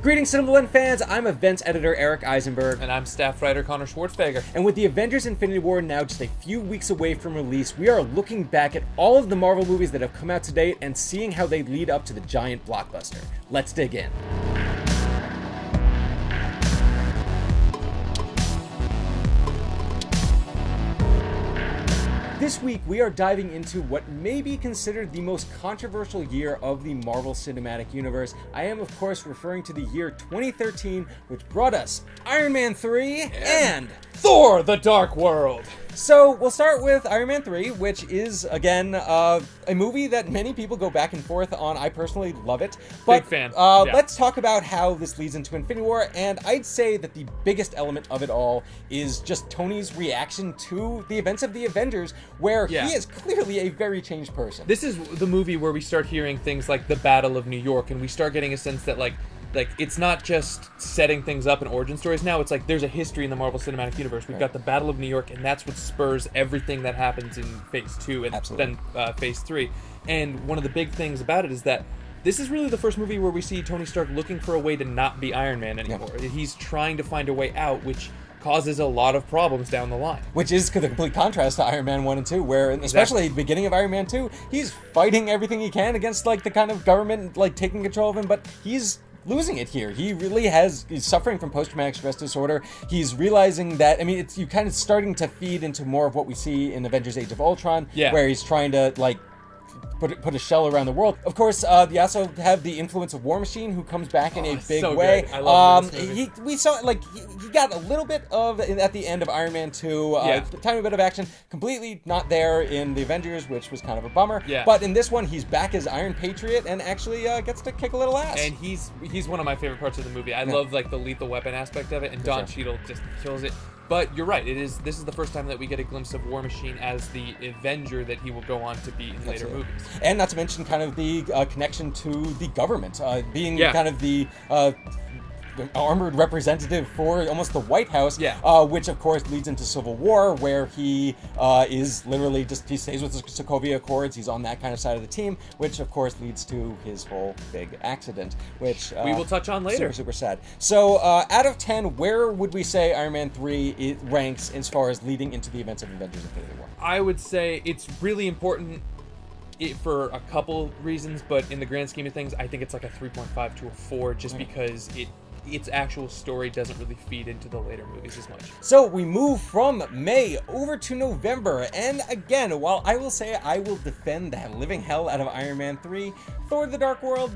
Greetings, CinemaBlend fans. I'm events editor Eric Eisenberg. And I'm staff writer Connor Schwerdtfeger. And with the Avengers Infinity War now just a few weeks away from release, we are looking back at all of the Marvel movies that have come out to date and seeing how they lead up to the giant blockbuster. Let's dig in. This week, we are diving into what may be considered the most controversial year of the Marvel Cinematic Universe. I am, of course, referring to the year 2013, which brought us Iron Man 3 and Thor: The Dark World. So we'll start with Iron Man 3, which is, again, a movie that many people go back and forth on. I personally love it. But, Big fan. Let's talk about how this leads into Infinity War, and I'd say that the biggest element of it all is just Tony's reaction to the events of the Avengers, where he is clearly a very changed person. This is the movie where we start hearing things like the Battle of New York, and we start getting a sense that, like it's not just setting things up in origin stories now. It's like there's a history in the Marvel Cinematic Universe. We've got the Battle of New York, and that's what spurs everything that happens in Phase 2 and then Phase 3. And one of the big things about it is that this is really the first movie where we see Tony Stark looking for a way to not be Iron Man anymore. He's trying to find a way out, which causes a lot of problems down the line. Which is the complete contrast to Iron Man 1 and 2, where, especially at the beginning of Iron Man 2, he's fighting everything he can against, the kind of government, taking control of him, but he's losing it here. He really he's suffering from post-traumatic stress disorder. He's realizing that, it's you kind of starting to feed into more of what we see in Avengers Age of Ultron, where he's trying to, put a shell around the world. Of course, you also have the influence of War Machine, who comes back in a big way. Good. I love this movie. We saw he got a little bit of at the end of Iron Man 2, a tiny bit of action, completely not there in the Avengers, which was kind of a bummer. Yeah. But in this one, he's back as Iron Patriot and actually gets to kick a little ass. And he's one of my favorite parts of the movie. I love the lethal weapon aspect of it, and Don Cheadle just kills it. But you're right. This is the first time that we get a glimpse of War Machine as the Avenger that he will go on to be in later movies. And not to mention kind of the connection to the government, being kind of the armored representative for almost the White House, which of course leads into Civil War, where he is literally he stays with the Sokovia Accords. He's on that kind of side of the team, which of course leads to his whole big accident, which we will touch on later. Super, super sad. So out of 10, where would we say Iron Man 3 ranks as far as leading into the events of Avengers Infinity War? I would say it's really important for a couple reasons, but in the grand scheme of things, I think it's like a 3.5 to a 4, just because its actual story doesn't really feed into the later movies as much. So we move from May over to November, and again, while I will say I will defend the living hell out of Iron Man 3, Thor: The Dark World,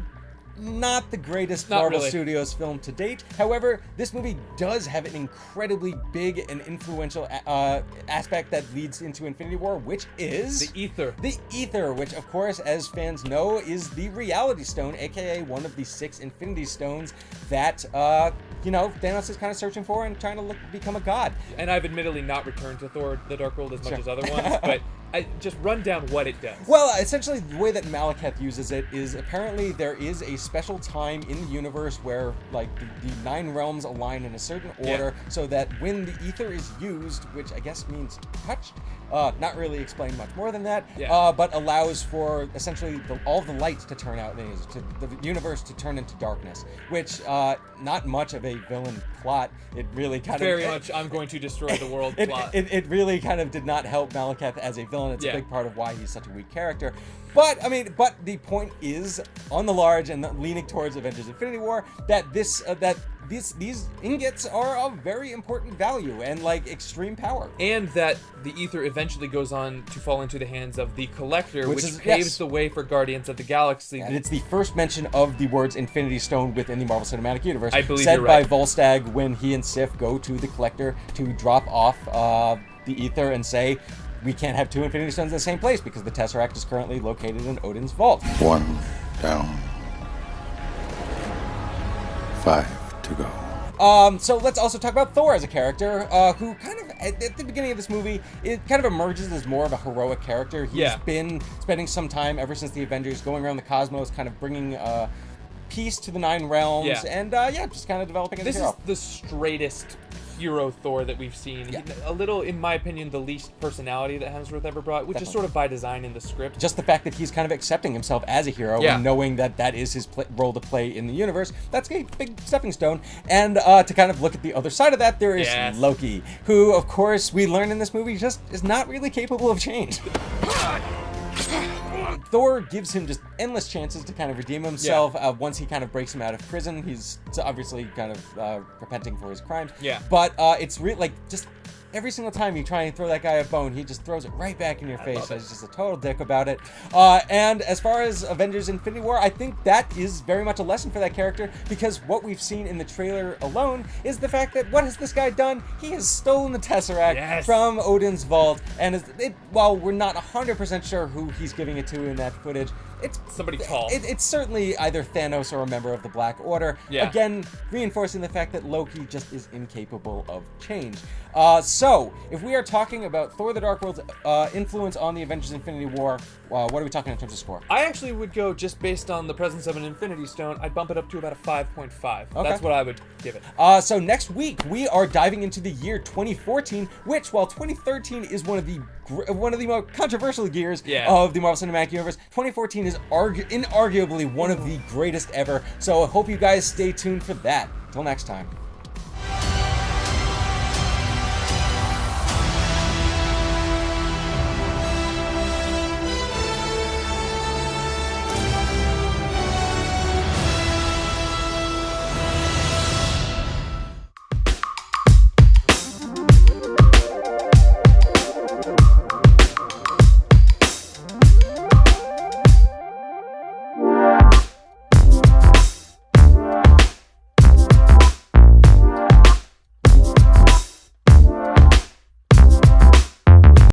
not the greatest Marvel Studios film to date. However, this movie does have an incredibly big and influential aspect that leads into Infinity War, which is the Ether. The Ether, which of course, as fans know, is the Reality Stone, aka one of the 6 Infinity Stones that Thanos is kind of searching for and trying to become a god. And I've admittedly not returned to Thor: The Dark World as much as other ones, but I just run down what it does. Well, essentially, the way that Malekith uses it is apparently there is a special time in the universe where, the 9 realms align in a certain order, so that when the ether is used, which I guess means touched, not really explained much more than that, but allows for essentially all the lights to turn out, to the universe to turn into darkness, which not much of a villain plot. It really kind of very much I'm going to destroy the world plot. It really kind of did not help Malekith as a villain. It's a big part of why he's such a weak character. But the point is, on the large and leaning towards Avengers Infinity War, that these ingots are of very important value and extreme power. And that the ether eventually goes on to fall into the hands of the Collector, which paves the way for Guardians of the Galaxy. And it's the first mention of the words Infinity Stone within the Marvel Cinematic Universe. I believe said you're right. by Volstagg when he and Sif go to the Collector to drop off the ether and say, we can't have 2 Infinity Stones in the same place because the Tesseract is currently located in Odin's vault. 1 down. 5 to go. So let's also talk about Thor as a character, who kind of, at the beginning of this movie, it kind of emerges as more of a heroic character. He's been spending some time ever since the Avengers going around the cosmos, kind of bringing peace to the 9 realms, and just kind of developing as a hero. This is the straightest hero Thor that we've seen. Yeah. A little, in my opinion, the least personality that Hemsworth ever brought, which is sort of by design in the script. Just the fact that he's kind of accepting himself as a hero and knowing that that is his role to play in the universe, that's a big stepping stone. And to kind of look at the other side of that, there is Loki, who, of course, we learn in this movie just is not really capable of change. Thor gives him just endless chances to kind of redeem himself. Once he kind of breaks him out of prison, he's obviously kind of repenting for his crimes. But it's like just every single time you try and throw that guy a bone, he just throws it right back in your face. He's just a total dick about it. And as far as Avengers Infinity War, I think that is very much a lesson for that character, because what we've seen in the trailer alone is the fact that what has this guy done? He has stolen the Tesseract from Odin's vault, and while we're not 100% sure who he's giving it to in that footage, it's somebody tall. It's certainly either Thanos or a member of the Black Order. Again, reinforcing the fact that Loki just is incapable of change. So, if we are talking about Thor: The Dark World's influence on the Avengers Infinity War, what are we talking in terms of score? I actually would go, just based on the presence of an Infinity Stone, I'd bump it up to about a 5.5. That's what I would give it. So next week, we are diving into the year 2014, which, while 2013 is one of the more controversial years of the Marvel Cinematic Universe, 2014 is inarguably one of the greatest ever. So I hope you guys stay tuned for that. Till next time.